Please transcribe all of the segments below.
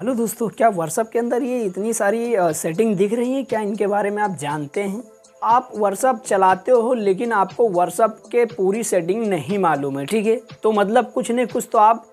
Hello दोस्तों, क्या WhatsApp के अंदर ये इतनी सारी सेटिंग दिख रही है? क्या इनके बारे में आप जानते हैं? आप व्हाट्सएप चलाते हो लेकिन आपको व्हाट्सएप के पूरी सेटिंग नहीं मालूम है, ठीक है? तो मतलब कुछ नहीं कुछ तो आप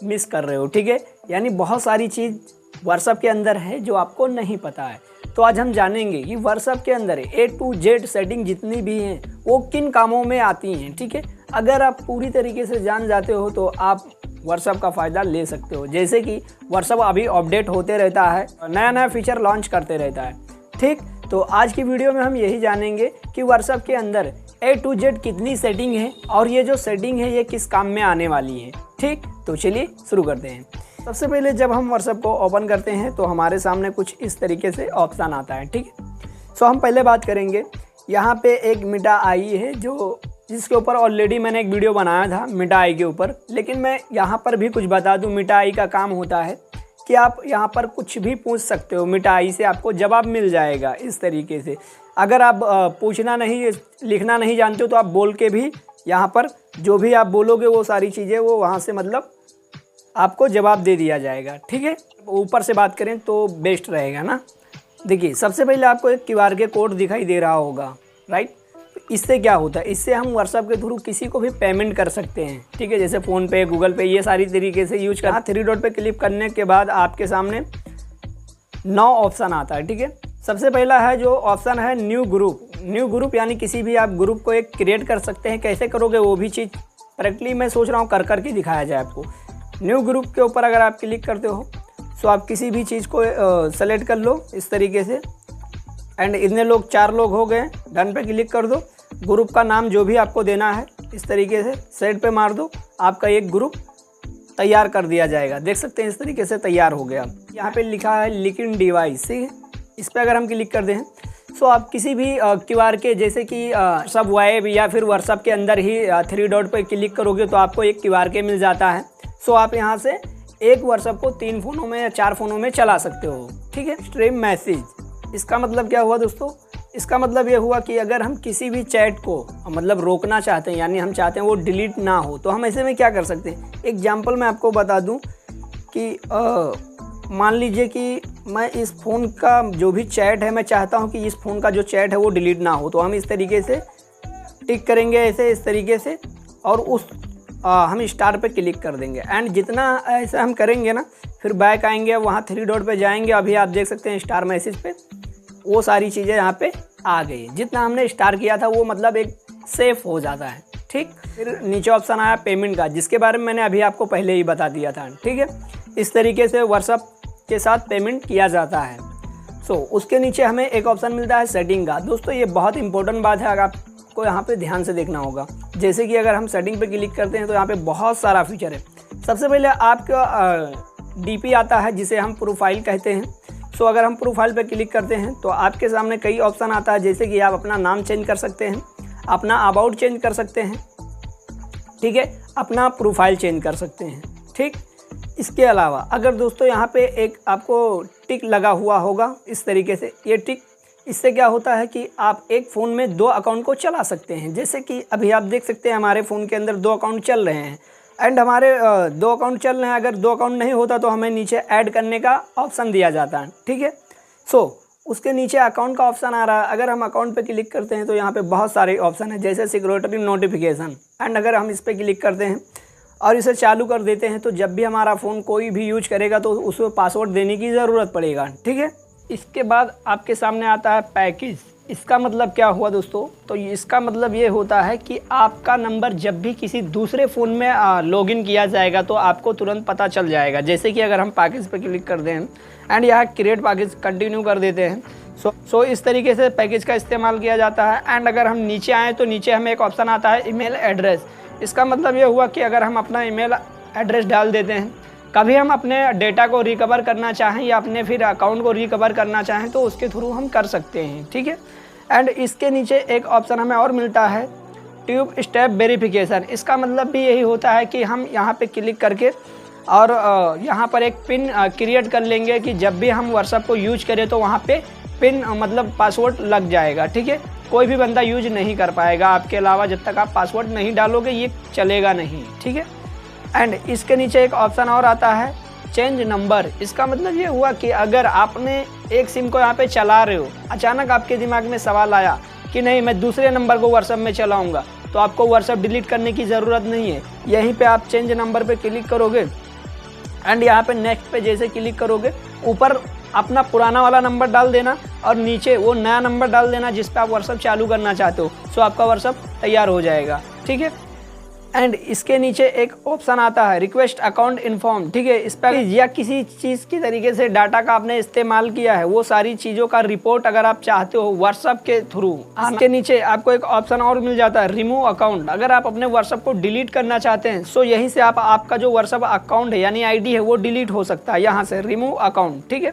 मिस कर रहे हो, ठीक है? यानी बहुत सारी चीज़ व्हाट्सएप के अंदर है जो आपको नहीं पता है। तो आज हम जानेंगे कि व्हाट्सएप के अंदर A to Z सेटिंग जितनी भी हैं वो किन कामों में आती हैं, ठीक है? अगर आप पूरी तरीके से जान जाते हो तो आप व्हाट्सएप का फ़ायदा ले सकते हो। जैसे कि व्हाट्सएप अभी अपडेट होते रहता है, नया नया फीचर लॉन्च करते रहता है, ठीक? तो आज की वीडियो में हम यही जानेंगे कि व्हाट्सएप के अंदर A to Z कितनी सेटिंग है और ये जो सेटिंग है ये किस काम में आने वाली है, ठीक? तो चलिए शुरू करते हैं। सबसे पहले जब हम व्हाट्सएप को ओपन करते हैं तो हमारे सामने कुछ इस तरीके से ऑप्शन आता है, ठीक है? सो हम पहले बात करेंगे, यहाँ पे एक मिटा आई है जिसके ऊपर ऑलरेडी मैंने एक वीडियो बनाया था मिटा आई के ऊपर, लेकिन मैं यहाँ पर भी कुछ बता दूँ। मिटा आई का काम होता है कि आप यहाँ पर कुछ भी पूछ सकते हो, मिटा आई से आपको जवाब मिल जाएगा इस तरीके से। अगर आप पूछना नहीं, लिखना नहीं जानते हो तो आप बोल के भी यहाँ पर जो भी आप बोलोगे वो सारी चीज़ें वो वहाँ से मतलब आपको जवाब दे दिया जाएगा, ठीक है? ऊपर से बात करें तो बेस्ट रहेगा ना। देखिए, सबसे पहले आपको एक QR के कोड दिखाई दे रहा होगा, राइट? इससे क्या होता है, इससे हम व्हाट्सएप के थ्रू किसी को भी पेमेंट कर सकते हैं, ठीक है? जैसे फ़ोनपे, गूगल पे, ये सारी तरीके से यूज करना। 3 डॉट पे क्लिक करने के बाद आपके सामने 9 ऑप्शन आता है, ठीक है? सबसे पहला है जो ऑप्शन है न्यू ग्रुप यानी किसी भी आप ग्रुप को एक क्रिएट कर सकते हैं। कैसे करोगे वो भी चीज़ करेक्टली मैं सोच रहा हूँ कर के दिखाया जाए आपको। न्यू ग्रुप के ऊपर अगर आप क्लिक करते हो तो आप किसी भी चीज़ को सेलेक्ट कर लो इस तरीके से, एंड इतने लोग 4 लोग हो गए, डन पे क्लिक कर दो। ग्रुप का नाम जो भी आपको देना है इस तरीके से सेट पे मार दो, आपका एक ग्रुप तैयार कर दिया जाएगा। देख सकते हैं इस तरीके से तैयार हो गया। यहाँ पे लिखा है लिंक्ड डिवाइस, ठीक है? इस पर अगर हम क्लिक कर दें तो आप किसी भी QR के जैसे कि सब वेब या फिर व्हाट्सएप के अंदर ही 3 डॉट पर क्लिक करोगे तो आपको एक QR के मिल जाता है। सो आप यहाँ से एक व्हाट्सएप को 3 फ़ोनों में या 4 फ़ोनों में चला सकते हो, ठीक है? स्ट्रीम मैसेज, इसका मतलब क्या हुआ दोस्तों? इसका मतलब ये हुआ कि अगर हम किसी भी चैट को मतलब रोकना चाहते हैं, यानी हम चाहते हैं वो डिलीट ना हो, तो हम ऐसे में क्या कर सकते हैं? एग्जाम्पल मैं आपको बता दूं कि मान लीजिए कि मैं इस फ़ोन का जो भी चैट है, मैं चाहता हूं कि इस फ़ोन का जो चैट है वो डिलीट ना हो, तो हम इस तरीके से टिक करेंगे ऐसे इस तरीके से, और हम स्टार पे क्लिक कर देंगे। एंड जितना ऐसा हम करेंगे ना, फिर बैक आएंगे, वहाँ 3 डॉट पे जाएंगे। अभी आप देख सकते हैं स्टार मैसेज पे वो सारी चीज़ें यहाँ पे आ गई। जितना हमने स्टार किया था वो मतलब एक सेफ हो जाता है, ठीक? फिर नीचे ऑप्शन आया पेमेंट का, जिसके बारे में मैंने अभी आपको पहले ही बता दिया था, ठीक है? इस तरीके से व्हाट्सएप के साथ पेमेंट किया जाता है। सो उसके नीचे हमें एक ऑप्शन मिलता है सेटिंग का। दोस्तों ये बहुत इंपॉर्टेंट बात है, अगर आपको यहाँ पे ध्यान से देखना होगा। जैसे कि अगर हम सेटिंग पे क्लिक करते हैं तो यहाँ पे बहुत सारा फीचर है। सबसे पहले आपका DP आता है जिसे हम प्रोफाइल कहते हैं। सो अगर हम प्रोफाइल पे क्लिक करते हैं तो आपके सामने कई ऑप्शन आता है, जैसे कि आप अपना नाम चेंज कर सकते हैं, अपना अबाउट चेंज कर सकते हैं, ठीक है? अपना प्रोफाइल चेंज कर सकते हैं, ठीक? इसके अलावा अगर दोस्तों यहाँ पे एक आपको टिक लगा हुआ होगा इस तरीके से, ये टिक, इससे क्या होता है कि आप एक फ़ोन में 2 अकाउंट को चला सकते हैं। जैसे कि अभी आप देख सकते हैं हमारे फ़ोन के अंदर 2 अकाउंट चल रहे हैं, एंड हमारे 2 अकाउंट चल रहे हैं। अगर 2 अकाउंट नहीं होता तो हमें नीचे ऐड करने का ऑप्शन दिया जाता है, ठीक है? सो उसके नीचे अकाउंट का ऑप्शन आ रहा है। अगर हम अकाउंट पे क्लिक करते हैं तो यहाँ पे बहुत सारे ऑप्शन है, जैसे सिक्योरिटी नोटिफिकेशन, एंड अगर हम इस पर क्लिक करते हैं और इसे चालू कर देते हैं तो जब भी हमारा फ़ोन कोई भी यूज करेगा तो उसको पासवर्ड देने की ज़रूरत पड़ेगा, ठीक है? इसके बाद आपके सामने आता है पैकेज। इसका मतलब क्या हुआ दोस्तों? तो इसका मतलब ये होता है कि आपका नंबर जब भी किसी दूसरे फ़ोन में लॉगिन किया जाएगा तो आपको तुरंत पता चल जाएगा। जैसे कि अगर हम पैकेज पर क्लिक कर दें एंड यहाँ क्रिएट पैकेज कंटिन्यू कर देते हैं, सो इस तरीके से पैकेज का इस्तेमाल किया जाता है। एंड अगर हम नीचे आएँ तो नीचे हमें एक ऑप्शन आता है ईमेल एड्रेस। इसका मतलब ये हुआ कि अगर हम अपना ईमेल एड्रेस डाल देते हैं, कभी हम अपने डेटा को रिकवर करना चाहें या अपने फिर अकाउंट को रिकवर करना चाहें तो उसके थ्रू हम कर सकते हैं, ठीक है? एंड इसके नीचे एक ऑप्शन हमें और मिलता है ट्यूब स्टेप वेरिफिकेशन। इसका मतलब भी यही होता है कि हम यहाँ पे क्लिक करके और यहाँ पर एक पिन क्रिएट कर लेंगे कि जब भी हम व्हाट्सएप को यूज करें तो वहाँ पे पिन मतलब पासवर्ड लग जाएगा, ठीक है? कोई भी बंदा यूज नहीं कर पाएगा आपके अलावा, जब तक आप पासवर्ड नहीं डालोगे ये चलेगा नहीं, ठीक है? एंड इसके नीचे एक ऑप्शन और आता है चेंज नंबर, इसका मतलब ये हुआ कि अगर आपने एक सिम को यहाँ पे चला रहे हो, अचानक आपके दिमाग में सवाल आया कि नहीं मैं दूसरे नंबर को व्हाट्सएप में चलाऊँगा, तो आपको व्हाट्सएप डिलीट करने की ज़रूरत नहीं है। यहीं पे आप चेंज नंबर पे क्लिक करोगे एंड यहाँ पे नेक्स्ट पे जैसे क्लिक करोगे, ऊपर अपना पुराना वाला नंबर डाल देना और नीचे वो नया नंबर डाल देना जिस पे आप व्हाट्सएप चालू करना चाहते हो। सो आपका व्हाट्सएप तैयार हो जाएगा, ठीक है। एंड इसके नीचे एक ऑप्शन आता है रिक्वेस्ट अकाउंट इन्फॉर्म, ठीक है। इस पर या किसी चीज़ की तरीके से डाटा का आपने इस्तेमाल किया है, वो सारी चीज़ों का रिपोर्ट अगर आप चाहते हो व्हाट्सएप के थ्रू, इसके नीचे आपको एक ऑप्शन और मिल जाता है रिमूव अकाउंट। अगर आप अपने व्हाट्सएप को डिलीट करना चाहते हैं, सो यहीं से आप आपका जो व्हाट्सएप अकाउंट है यानी ID है वो डिलीट हो सकता है यहाँ से रिमूव अकाउंट, ठीक है।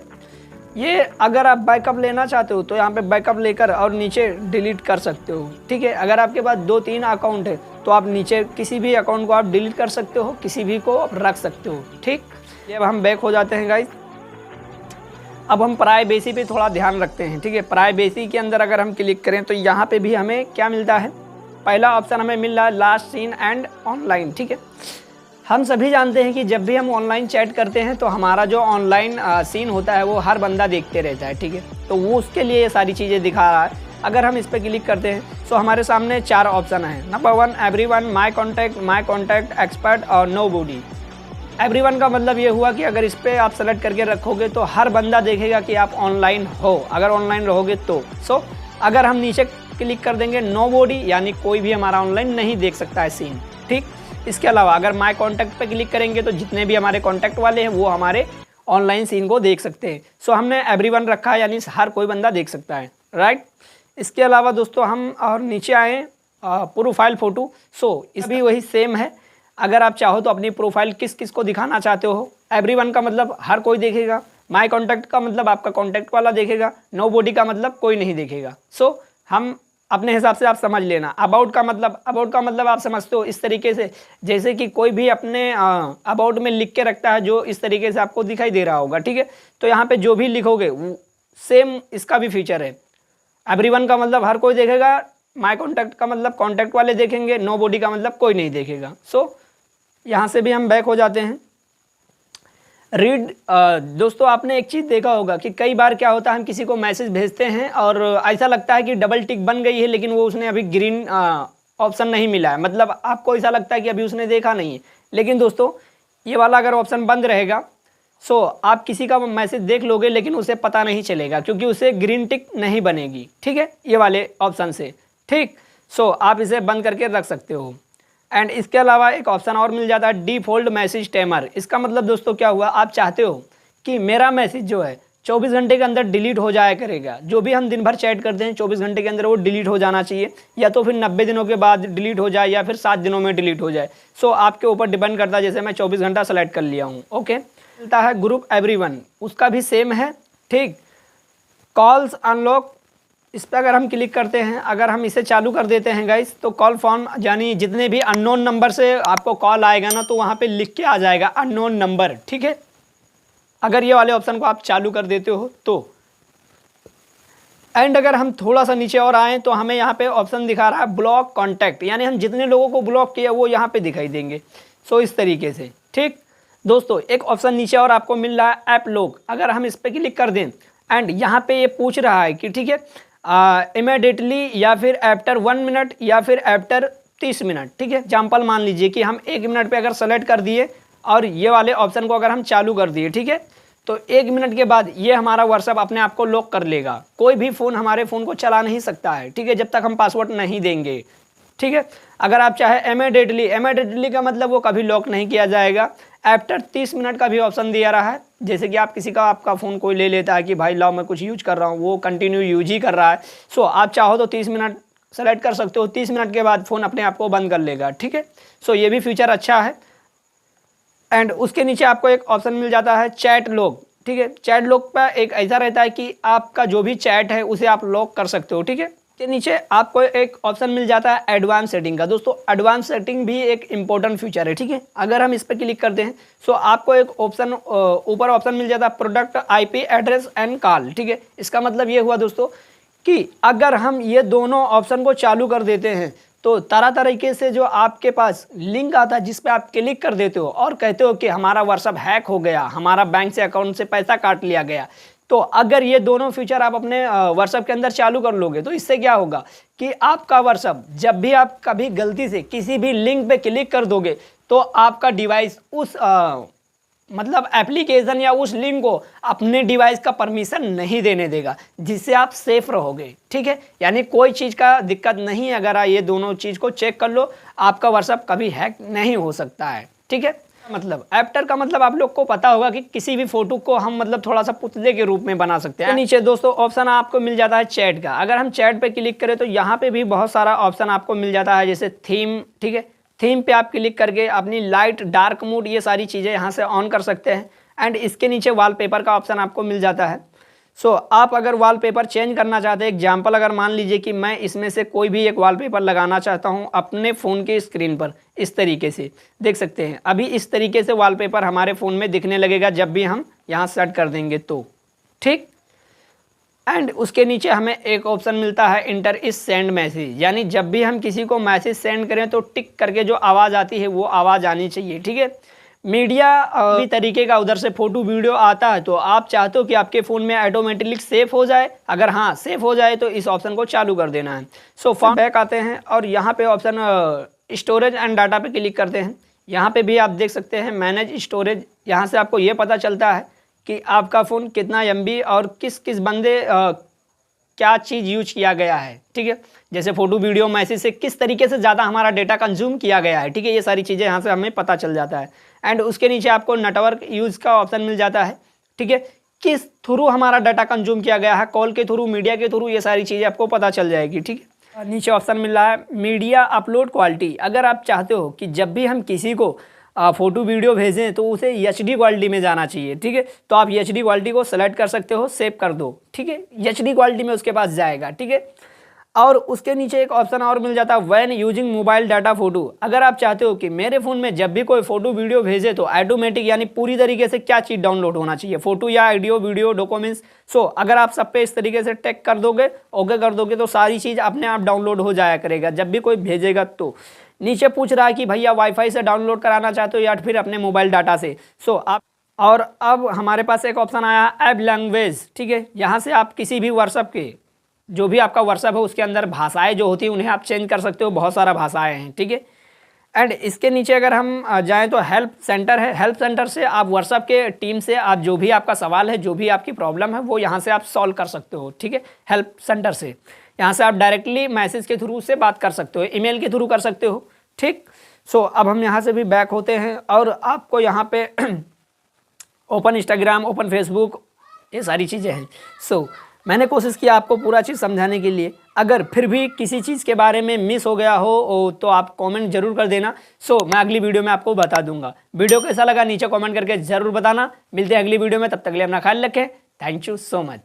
ये अगर आप बैकअप लेना चाहते हो तो यहाँ पे बैकअप लेकर और नीचे डिलीट कर सकते हो, ठीक है। अगर आपके पास 2-3 अकाउंट है तो आप नीचे किसी भी अकाउंट को आप डिलीट कर सकते हो, किसी भी को आप रख सकते हो, ठीक। ये अब हम बैक हो जाते हैं गाइस। अब हम प्राइवेसी पे थोड़ा ध्यान रखते हैं, ठीक है। प्राइवेसी के अंदर अगर हम क्लिक करें तो यहाँ पे भी हमें क्या मिलता है, पहला ऑप्शन हमें मिल रहा है लास्ट सीन एंड ऑनलाइन, ठीक है। हम सभी जानते हैं कि जब भी हम ऑनलाइन चैट करते हैं तो हमारा जो ऑनलाइन सीन होता है वो हर बंदा देखते रहता है, ठीक है। तो वो उसके लिए ये सारी चीज़ें दिखा रहा है। अगर हम इस पर क्लिक करते हैं तो हमारे सामने 4 ऑप्शन हैं। Number 1 everyone, my contact, expert और नोबडी। एवरीवन का मतलब ये हुआ कि अगर इस पर आप सेलेक्ट करके रखोगे तो हर बंदा देखेगा कि आप ऑनलाइन हो, अगर ऑनलाइन रहोगे तो। अगर हम नीचे क्लिक कर देंगे नोबडी यानी कोई भी हमारा ऑनलाइन नहीं देख सकता है सीन, ठीक। इसके अलावा अगर माय कॉन्टैक्ट पे क्लिक करेंगे तो जितने भी हमारे कॉन्टैक्ट वाले हैं वो हमारे ऑनलाइन सीन को देख सकते हैं। हमने एवरीवन रखा है यानी हर कोई बंदा देख सकता है, राइट। इसके अलावा दोस्तों हम और नीचे आए प्रोफाइल फ़ोटो। इस भी वही सेम है। अगर आप चाहो तो अपनी प्रोफाइल किस किस को दिखाना चाहते हो, एवरीवन का मतलब हर कोई देखेगा, माय कॉन्टैक्ट का मतलब आपका कॉन्टैक्ट वाला देखेगा, नोबडी का मतलब कोई नहीं देखेगा। हम अपने हिसाब से आप समझ लेना। अबाउट का मतलब आप समझते हो इस तरीके से जैसे कि कोई भी अपने अबाउट में लिख के रखता है जो इस तरीके से आपको दिखाई दे रहा होगा, ठीक है। तो यहाँ पे जो भी लिखोगे वो सेम इसका भी फीचर है। एवरीवन का मतलब हर कोई देखेगा, माय कॉन्टैक्ट का मतलब कॉन्टैक्ट वाले देखेंगे, नोबडी का मतलब कोई नहीं देखेगा। यहाँ से भी हम बैक हो जाते हैं। रीड दोस्तों आपने एक चीज़ देखा होगा कि कई बार क्या होता है हम किसी को मैसेज भेजते हैं और ऐसा लगता है कि डबल टिक बन गई है लेकिन वो उसने अभी ग्रीन ऑप्शन नहीं मिला है, मतलब आपको ऐसा लगता है कि अभी उसने देखा नहीं है। लेकिन दोस्तों ये वाला अगर ऑप्शन बंद रहेगा आप किसी का मैसेज देख लोगे लेकिन उसे पता नहीं चलेगा क्योंकि उसे ग्रीन टिक नहीं बनेगी, ठीक है, ये वाले ऑप्शन से, ठीक। आप इसे बंद करके रख सकते हो। एंड इसके अलावा एक ऑप्शन और मिल जाता है डिफ़ॉल्ट मैसेज टाइमर। इसका मतलब दोस्तों क्या हुआ, आप चाहते हो कि मेरा मैसेज जो है 24 घंटे के अंदर डिलीट हो जाया करेगा। जो भी हम दिन भर चैट करते हैं 24 घंटे के अंदर वो डिलीट हो जाना चाहिए, या तो फिर 90 दिनों के बाद डिलीट हो जाए या फिर 7 दिनों में डिलीट हो जाए। आपके ऊपर डिपेंड करता है। जैसे मैं 24 घंटा सेलेक्ट कर लिया हूँ, ओके। मिलता है ग्रुप एवरीवन, उसका भी सेम है, ठीक। कॉल्स अनलॉक, इस पर अगर हम क्लिक करते हैं, अगर हम इसे चालू कर देते हैं गाइस तो कॉल फॉर्म यानी जितने भी अननोन नंबर से आपको कॉल आएगा ना तो वहाँ पे लिख के आ जाएगा अननोन नंबर, ठीक है। अगर ये वाले ऑप्शन को आप चालू कर देते हो तो। एंड अगर हम थोड़ा सा नीचे और आएँ तो हमें यहाँ पे ऑप्शन दिखा रहा है ब्लॉक कॉन्टैक्ट, यानी हम जितने लोगों को ब्लॉक किया वो यहाँ पे दिखाई देंगे। इस तरीके से, ठीक दोस्तों। एक ऑप्शन नीचे और आपको मिल रहा है ऐप लॉक, अगर हम इस पर क्लिक कर दें एंड यहाँ पे ये पूछ रहा है कि ठीक है इमीडिएटली या फिर आफ्टर 1 मिनट या फिर आफ्टर 30 मिनट, ठीक है। एग्जाम्पल मान लीजिए कि हम 1 मिनट पे अगर सेलेक्ट कर दिए और ये वाले ऑप्शन को अगर हम चालू कर दिए, ठीक है, तो 1 मिनट के बाद ये हमारा व्हाट्सएप अपने आप को लॉक कर लेगा। कोई भी फ़ोन हमारे फ़ोन को चला नहीं सकता है, ठीक है, जब तक हम पासवर्ड नहीं देंगे, ठीक है। अगर आप चाहे इमीडिएटली का मतलब वो कभी लॉक नहीं किया जाएगा। आफ्टर 30 मिनट का भी ऑप्शन दिया रहा है, जैसे कि आप किसी का आपका फ़ोन कोई ले लेता है कि भाई लाओ मैं कुछ यूज कर रहा हूँ, वो कंटिन्यू यूज ही कर रहा है। आप चाहो तो 30 मिनट सेलेक्ट कर सकते हो, 30 मिनट के बाद फ़ोन अपने आप को बंद कर लेगा, ठीक है। ये भी फीचर अच्छा है। एंड उसके नीचे आपको एक ऑप्शन मिल जाता है चैट लॉक, ठीक है। चैट लॉक पर एक ऐसा रहता है कि आपका जो भी चैट है उसे आप लॉक कर सकते हो, ठीक है। के नीचे आपको एक ऑप्शन मिल जाता है एडवांस सेटिंग का। दोस्तों एडवांस सेटिंग भी एक इंपॉर्टेंट फीचर है, ठीक है। अगर हम इस पर क्लिक करते हैं आपको एक ऑप्शन ऊपर ऑप्शन मिल जाता है product IP address and call, ठीक है। इसका मतलब ये हुआ दोस्तों कि अगर हम ये दोनों ऑप्शन को चालू कर देते हैं तो तरह तरीके से जो आपके पास लिंक आता है जिस पे आप क्लिक कर देते हो और कहते हो कि हमारा व्हाट्सअप हैक हो गया, हमारा बैंक से अकाउंट से पैसा काट लिया गया। तो अगर ये दोनों फीचर आप अपने व्हाट्सएप के अंदर चालू कर लोगे तो इससे क्या होगा कि आपका व्हाट्सएप जब भी आप कभी गलती से किसी भी लिंक पे क्लिक कर दोगे तो आपका डिवाइस उस मतलब एप्लीकेशन या उस लिंक को अपने डिवाइस का परमिशन नहीं देने देगा, जिससे आप सेफ रहोगे। ठीक है, यानी कोई चीज़ का दिक्कत नहीं है। अगर ये दोनों चीज़ को चेक कर लो, आपका व्हाट्सएप कभी हैक नहीं हो सकता है। ठीक है, मतलब एप्टर का मतलब आप लोग को पता होगा कि किसी भी फोटो को हम मतलब थोड़ा सा पुतले के रूप में बना सकते हैं। तो नीचे दोस्तों ऑप्शन आपको मिल जाता है चैट का। अगर हम चैट पे क्लिक करें तो यहाँ पे भी बहुत सारा ऑप्शन आपको मिल जाता है, जैसे थीम। ठीक है, थीम पे आप क्लिक करके अपनी लाइट डार्क मोड ये सारी चीज़ें यहाँ से ऑन कर सकते हैं। एंड इसके नीचे वॉलपेपर का ऑप्शन आपको मिल जाता है। सो आप अगर वॉलपेपर चेंज करना चाहते हैं, एग्जाम्पल अगर मान लीजिए कि मैं इसमें से कोई भी एक वॉलपेपर लगाना चाहता हूं अपने फ़ोन के स्क्रीन पर, इस तरीके से देख सकते हैं। अभी इस तरीके से वॉलपेपर हमारे फ़ोन में दिखने लगेगा जब भी हम यहां सेट कर देंगे तो। ठीक, एंड उसके नीचे हमें एक ऑप्शन मिलता है इंटर इस सेंड मैसेज, यानी जब भी हम किसी को मैसेज सेंड करें तो टिक करके जो आवाज़ आती है वो आवाज़ आनी चाहिए। ठीक है, मीडिया भी तरीके का उधर से फोटो वीडियो आता है, तो आप चाहते हो कि आपके फ़ोन में ऑटोमेटिकली सेफ हो जाए। अगर हाँ सेफ हो जाए तो इस ऑप्शन को चालू कर देना है। सो फॉर्म बैक आते हैं और यहाँ पे ऑप्शन स्टोरेज एंड डाटा पे क्लिक करते हैं। यहाँ पे भी आप देख सकते हैं मैनेज स्टोरेज। यहाँ से आपको ये पता चलता है कि आपका फ़ोन कितना MB और किस किस बंदे क्या चीज़ यूज किया गया है। ठीक है, जैसे फ़ोटो वीडियो मैसेज से किस तरीके से ज़्यादा हमारा डेटा कंज्यूम किया गया है। ठीक है, ये सारी चीज़ें यहाँ से हमें पता चल जाता है। एंड उसके नीचे आपको नेटवर्क यूज़ का ऑप्शन मिल जाता है। ठीक है, किस थ्रू हमारा डाटा कंज्यूम किया गया है, कॉल के थ्रू, मीडिया के थ्रू, ये सारी चीज़ें आपको पता चल जाएगी। ठीक है, नीचे ऑप्शन मिल रहा है मीडिया अपलोड क्वालिटी। अगर आप चाहते हो कि जब भी हम किसी को फ़ोटो वीडियो भेजें तो उसे HD क्वालिटी में जाना चाहिए। ठीक है, तो आप HD क्वालिटी को सेलेक्ट कर सकते हो, सेव कर दो। ठीक है, HD क्वालिटी में उसके पास जाएगा। ठीक है, और उसके नीचे एक ऑप्शन और मिल जाता है when using mobile data photo. अगर आप चाहते हो कि मेरे फ़ोन में जब भी कोई फ़ोटो वीडियो भेजे तो ऑटोमेटिक यानी पूरी तरीके से क्या चीज़ डाउनलोड होना चाहिए, फ़ोटो या ऑडियो वीडियो डॉक्यूमेंट्स। सो अगर आप सब पे इस तरीके से टेक कर दोगे, ओके कर दोगे, तो सारी चीज़ अपने आप डाउनलोड हो जाया करेगा जब भी कोई भेजेगा। तो नीचे पूछ रहा है कि भैया वाईफाई से डाउनलोड कराना चाहते हो या फिर अपने मोबाइल डाटा से। सो आप और अब हमारे पास एक ऑप्शन आया ऐप लैंग्वेज। ठीक है, यहाँ से आप किसी भी व्हाट्सएप के जो भी आपका व्हाट्सएप है उसके अंदर भाषाएं जो होती हैं उन्हें आप चेंज कर सकते हो। बहुत सारा भाषाएं हैं। ठीक है, एंड इसके नीचे अगर हम जाएं तो हेल्प सेंटर है। हेल्प सेंटर से आप व्हाट्सएप के टीम से आप जो भी आपका सवाल है, जो भी आपकी प्रॉब्लम है, वो यहाँ से आप सॉल्व कर सकते हो। ठीक है, हेल्प सेंटर से यहाँ से आप डायरेक्टली मैसेज के थ्रू से बात कर सकते हो, ईमेल के थ्रू कर सकते हो। ठीक, सो अब हम यहाँ से भी बैक होते हैं और आपको यहाँ पे ओपन इंस्टाग्राम, ओपन फेसबुक, ये सारी चीज़ें हैं। सो मैंने कोशिश किया आपको पूरा चीज़ समझाने के लिए। अगर फिर भी किसी चीज़ के बारे में मिस हो गया हो तो आप कमेंट जरूर कर देना। सो मैं अगली वीडियो में आपको बता दूंगा। वीडियो कैसा लगा नीचे कमेंट करके ज़रूर बताना। मिलते हैं अगली वीडियो में, तब तक के लिए अपना ख्याल रखें। Thank you so much.